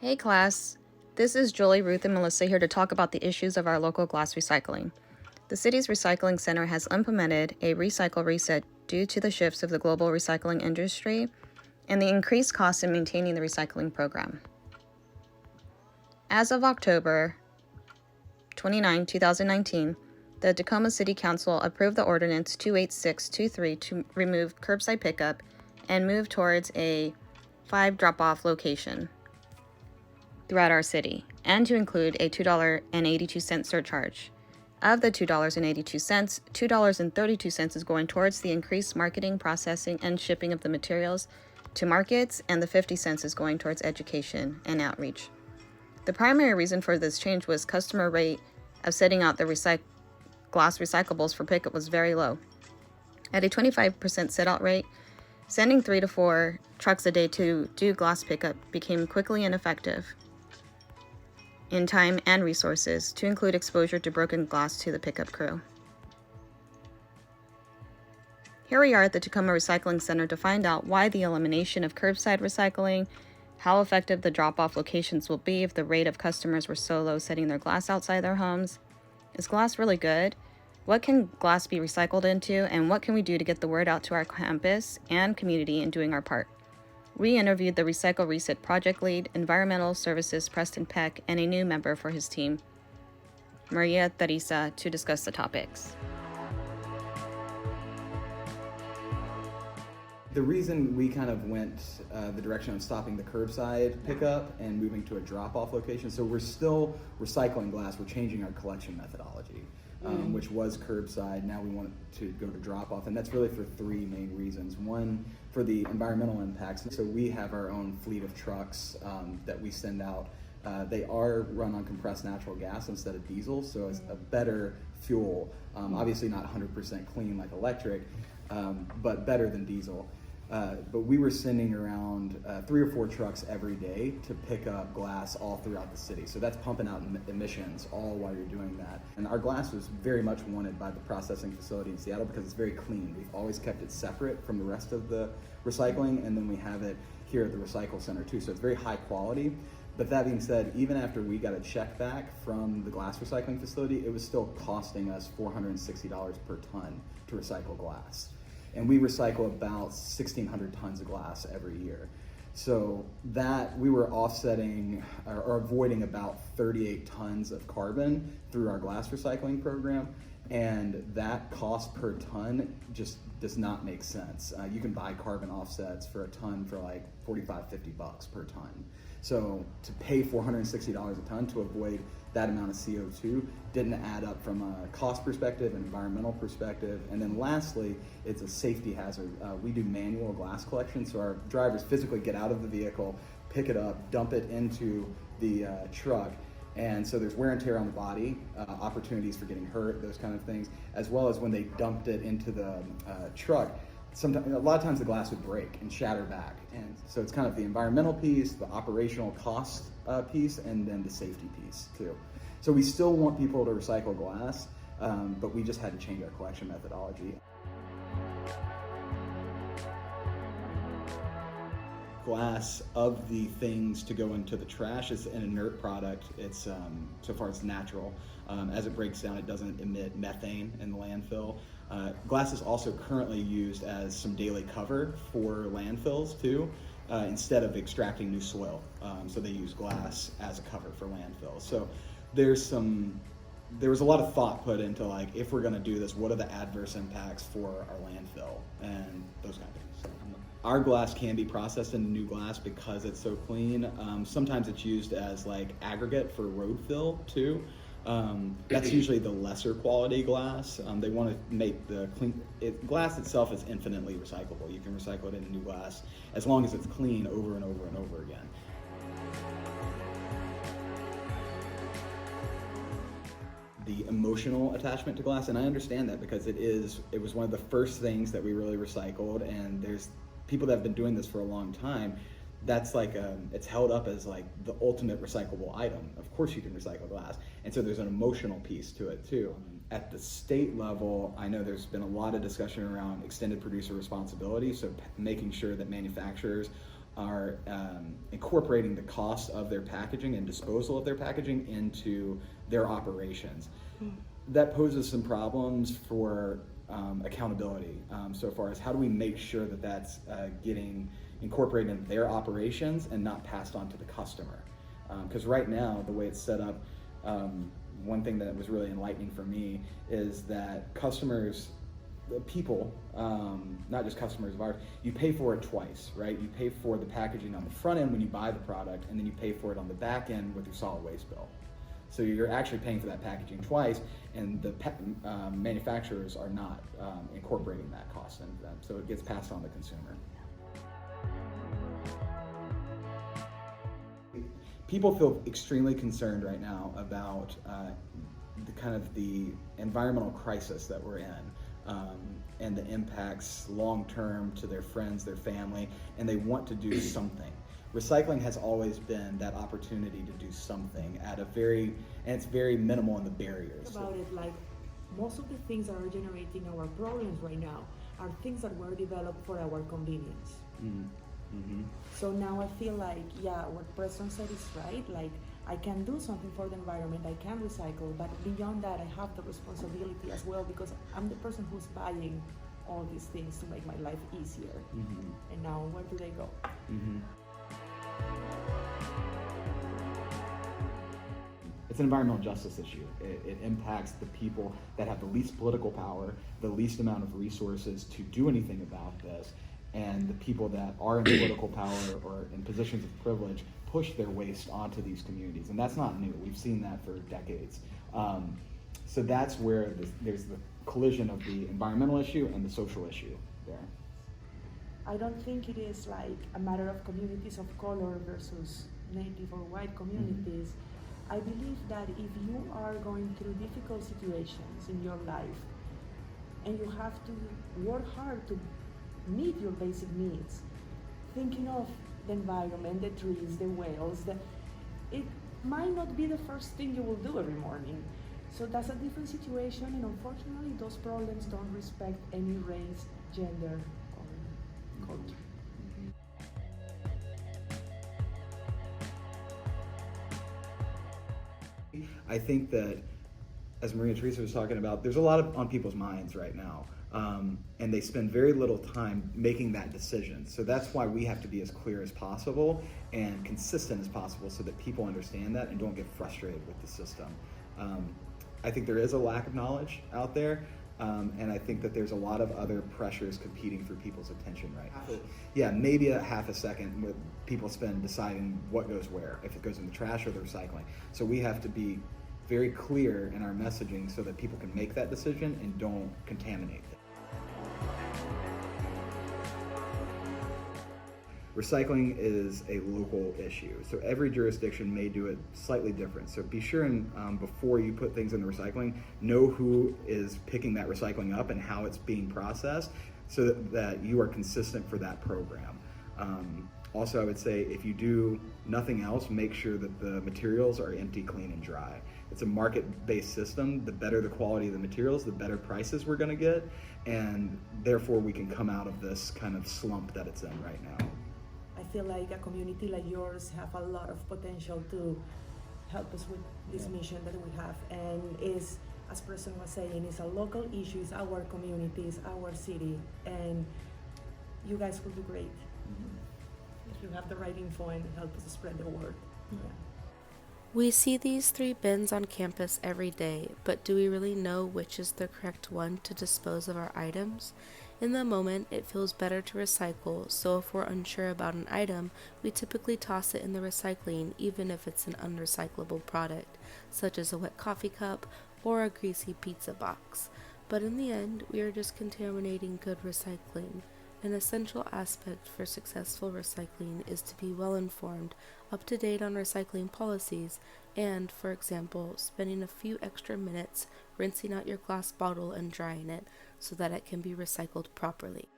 Hey class, this is Julie, Ruth, and Melissa here to talk about the issues of our local glass recycling. The city's recycling center has implemented a recycle reset due to the shifts of the global recycling industry and the increased costs in maintaining the recycling program. As of October 29, 2019, the Tacoma City Council approved the ordinance 28623 to remove curbside pickup and move towards a 5 drop-off location throughout our city, and to include a $2.82 surcharge. Of the $2.82, $2.32 is going towards the increased marketing, processing, and shipping of the materials to markets, and the 50 cents is going towards education and outreach. The primary reason for this change was customer rate of setting out the glass recyclables for pickup was very low. At a 25% set-out rate, sending 3 to 4 trucks a day to do glass pickup became quickly ineffective in time and resources, to include exposure to broken glass to the pickup crew. Here we are at the Tacoma Recycling Center to find out why the elimination of curbside recycling, how effective the drop-off locations will be if the rate of customers were so low setting their glass outside their homes. Is glass really good? What can glass be recycled into, and what can we do to get the word out to our campus and community in doing our part? We interviewed the Recycle Reset project lead, Environmental Services Preston Peck, and a new member for his team, Maria Teresa, to discuss the topics. The reason we kind of went the direction of stopping the curbside pickup and moving to a drop-off location, so we're still recycling glass, we're changing our collection methodology, which was curbside. Now we want to go to drop-off, and that's really for 3 main reasons. One, for the environmental impacts. So we have our own fleet of trucks that we send out. They are run on compressed natural gas instead of diesel, so it's a better fuel. Obviously not 100% clean like electric, but better than diesel. But we were sending around 3 or 4 trucks every day to pick up glass all throughout the city. So that's pumping out emissions all while you're doing that. And our glass was very much wanted by the processing facility in Seattle because it's very clean. We've always kept it separate from the rest of the recycling, and then we have it here at the Recycle Center too. So it's very high quality. But that being said, even after we got a check back from the glass recycling facility, it was still costing us $460 per ton to recycle glass. And we recycle about 1,600 tons of glass every year. So that we were offsetting or avoiding about 38 tons of carbon through our glass recycling program. And that cost per ton just does not make sense. You can buy carbon offsets for a ton for like $45-50 per ton. So to pay $460 a ton to avoid that amount of CO2 didn't add up from a cost perspective, an environmental perspective. And then lastly, it's a safety hazard. We do manual glass collection, so our drivers physically get out of the vehicle, pick it up, dump it into the truck. And so there's wear and tear on the body, opportunities for getting hurt, those kind of things, as well as when they dumped it into the truck. Sometimes, a lot of times the glass would break and shatter back. And so it's kind of the environmental piece, the operational cost piece, and then the safety piece too. So we still want people to recycle glass, but we just had to change our collection methodology. Glass, of the things to go into the trash, is an inert product. It's so far it's natural. As it breaks down, it doesn't emit methane in the landfill. Glass is also currently used as some daily cover for landfills too, instead of extracting new soil. So they use glass as a cover for landfills. So there was a lot of thought put into, like, if we're going to do this, what are the adverse impacts for our landfill and those kind of things. So, our glass can be processed into new glass because it's so clean. Sometimes it's used as like aggregate for road fill too. That's usually the lesser quality glass. They want to make the glass itself is infinitely recyclable. You can recycle it into new glass as long as it's clean over and over and over again. The emotional attachment to glass, and I understand that because it was one of the first things that we really recycled, and there's people that have been doing this for a long time. That's like it's held up as like the ultimate recyclable item. Of course you can recycle glass, and so there's an emotional piece to it too. At the state level, I know there's been a lot of discussion around extended producer responsibility, so making sure that manufacturers are incorporating the cost of their packaging and disposal of their packaging into their operations. That poses some problems for accountability, so far as how do we make sure that that's getting incorporated into their operations and not passed on to the customer. Because right now, the way it's set up, one thing that was really enlightening for me is that customers, people, not just customers of ours, you pay for it twice, right? You pay for the packaging on the front end when you buy the product, and then you pay for it on the back end with your solid waste bill. So you're actually paying for that packaging twice, and the manufacturers are not incorporating that cost into them, so it gets passed on to the consumer. People feel extremely concerned right now about the environmental crisis that we're in, and the impacts long-term to their friends, their family, and they want to do something. Recycling has always been that opportunity to do something and it's very minimal in the barriers. About it, like most of the things that are generating our problems right now are things that were developed for our convenience. So now I feel like, yeah, what Preston said is right. Like, I can do something for the environment, I can recycle, but beyond that, I have the responsibility as well, because I'm the person who's buying all these things to make my life easier. And now, where do they go? It's an environmental justice issue. It impacts the people that have the least political power, the least amount of resources to do anything about this, and the people that are in political power or in positions of privilege push their waste onto these communities. And that's not new. We've seen that for decades. So that's where there's the collision of the environmental issue and the social issue there. I don't think it is like a matter of communities of color versus native or white communities. I believe that if you are going through difficult situations in your life and you have to work hard to meet your basic needs, thinking of the environment, the trees, the whales, it might not be the first thing you will do every morning. So that's a different situation, and unfortunately those problems don't respect any race, gender, or culture. I think that, as Maria Teresa was talking about, there's a lot on people's minds right now, and they spend very little time making that decision. So that's why we have to be as clear as possible and consistent as possible so that people understand that and don't get frustrated with the system. I think there is a lack of knowledge out there, and I think that there's a lot of other pressures competing for people's attention right now. Yeah, maybe a half a second with people spend deciding what goes where, if it goes in the trash or the recycling. So we have to be very clear in our messaging so that people can make that decision and don't contaminate it. Recycling is a local issue, so every jurisdiction may do it slightly different. So be sure and before you put things in the recycling, know who is picking that recycling up and how it's being processed, so that you are consistent for that program. Also, I would say if you do nothing else, make sure that the materials are empty, clean, and dry. It's a market-based system. The better the quality of the materials, the better prices we're going to get, and therefore we can come out of this kind of slump that it's in right now. I feel like a community like yours have a lot of potential to help us with this mission that we have, and is, as Preston was saying, it's a local issue, it's our communities, our city, and you guys will do great if you have the right info and help us spread the word. We see these 3 bins on campus every day, but do we really know which is the correct one to dispose of our items? In the moment, it feels better to recycle, so if we're unsure about an item, we typically toss it in the recycling even if it's an unrecyclable product, such as a wet coffee cup or a greasy pizza box. But in the end, we are just contaminating good recycling. An essential aspect for successful recycling is to be well informed, up to date on recycling policies, and, for example, spending a few extra minutes rinsing out your glass bottle and drying it so that it can be recycled properly.